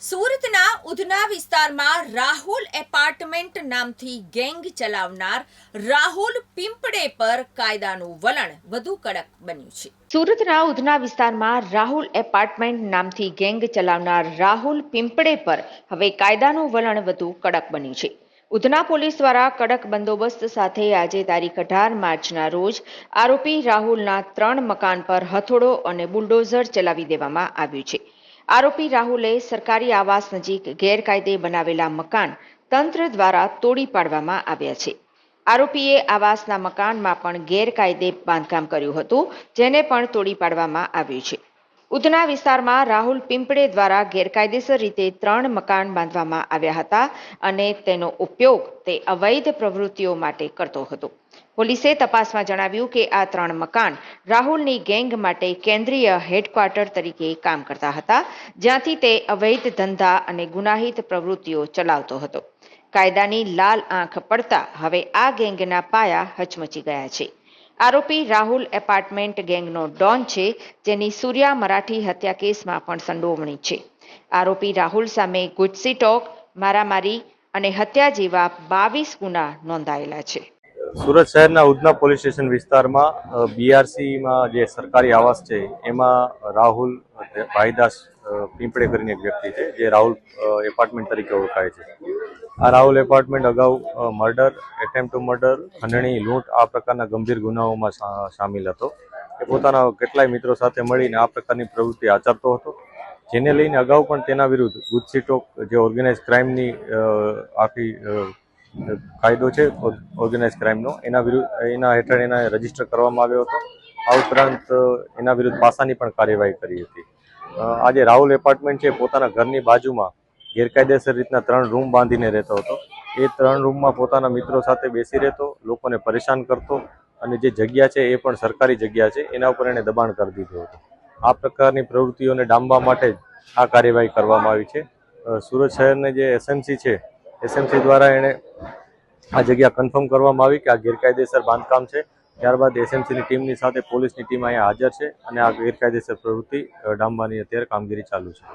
સુરતના ઉધના વિસ્તારમાં રાહુલ એપાર્ટમેન્ટ નામથી ગેંગ ચલાવનાર રાહુલ પિંપળે પર કાયદાનું વલણ વધુ કડક બન્યું છે। સુરતના ઉધના વિસ્તારમાં રાહુલ એપાર્ટમેન્ટ નામથી ગેંગ ચલાવનાર રાહુલ પિંપળે પર હવે કાયદાનું વલણ વધુ કડક બન્યું છે। ઉધના પોલીસ દ્વારા કડક બંદોબસ્ત સાથે આજે તારીખ 18 માર્ચના રોજ આરોપી રાહુલના 3 મકાન પર હથોડો અને બુલડોઝર ચલાવી દેવામાં આવ્યું છે। આરોપી રાહુલે સરકારી આવાસ નજીક ગેરકાયદે બનાવેલા મકાન તંત્ર દ્વારા તોડી પાડવામાં આવ્યા છે। આરોપીએ આવાસના મકાનમાં પણ ગેરકાયદે બાંધકામ કર્યું હતું, જેને પણ તોડી પાડવામાં આવ્યું છે। ઉધના વિસ્તારમાં રાહુલ પિંપળે દ્વારા ગેરકાયદેસર રીતે 3 મકાન બાંધવામાં આવ્યા હતા અને તેનો ઉપયોગ તે અવૈધ પ્રવૃત્તિઓ માટે કરતો હતો। પોલીસે તપાસમાં જણાવ્યું કે આ 3 મકાન રાહુલની ગેંગ માટે કેન્દ્રીય હેડક્વાર્ટર તરીકે કામ કરતા હતા, જ્યાંથી તે અવૈધ ધંધા અને ગુનાહિત પ્રવૃત્તિઓ ચલાવતો હતો। કાયદાની લાલ આંખ પડતા હવે આ ગેંગના પાયા હચમચી ગયા છે। આરોપી રાહુલ એપાર્ટમેન્ટ ગેંગનો ડોન છે, જેની સૂર્યા મરાઠી હત્યા કેસમાં પણ સંડોવણી છે। આરોપી રાહુલ સામે ગુજસી ટોક, મારામારી અને હત્યા જેવા 22 ગુના નોંધાયેલા છે। સુરત શહેરના ઉધના પોલીસ સ્ટેશન વિસ્તારમાં બીઆરસીમાં જે સરકારી આવાસ છે એમાં રાહુલ ભાઈદાસ પિંપળે કરીને એક વ્યક્તિ છે, જે રાહુલ એપાર્ટમેન્ટ તરીકે ઓળખાય છે। આ રાહુલ એપાર્ટમેન્ટ અગાઉ મર્ડર, એટેમ્પ્ટ ટુ મર્ડર, ખંડણી, લૂંટ આ પ્રકારના ગંભીર ગુનાઓમાં સામેલ હતો। એ પોતાના કેટલાય મિત્રો સાથે મળીને આ પ્રકારની પ્રવૃત્તિ આચરતો હતો, જેને લઈને અગાઉ પણ તેના વિરુદ્ધ ગુજસી ટોક જે ઓર્ગેનાઇઝ ક્રાઇમની આખી કાયદો છે ઓર્ગેનાઇઝ ક્રાઇમનો, એના હેઠળ એને રજીસ્ટર કરવામાં આવ્યો હતો। આ ઉપરાંત એના વિરુદ્ધ પાસાની પણ કાર્યવાહી કરી હતી। આજે રાહુલ એપાર્ટમેન્ટ છે પોતાના ઘરની બાજુમાં ગેરકાયદેસર રીતના 3 રૂમ બાંધીને રહેતો હતો। એ 3 રૂમમાં પોતાના મિત્રો સાથે બેસી રહેતો, લોકોને પરેશાન કરતો અને જે જગ્યા છે એ પણ સરકારી જગ્યા છે, એના ઉપર એને દબાણ કરી દીધું હતું। આ પ્રકારની પ્રવૃત્તિઓને ડામવા માટે જ આ કાર્યવાહી કરવામાં આવી છે। સુરત શહેરને જે એસએમસી છે, એસએમસી દ્વારા એણે આ જગ્યા કન્ફર્મ કરવામાં આવી કે આ ગેરકાયદેસર બાંધકામ છે। ત્યારબાદ એસએમસીની ટીમની સાથે પોલીસની ટીમ અહીંયા હાજર છે અને આ ગેરકાયદેસર પ્રવૃત્તિ ડામવાની અત્યારે કામગીરી ચાલુ છે।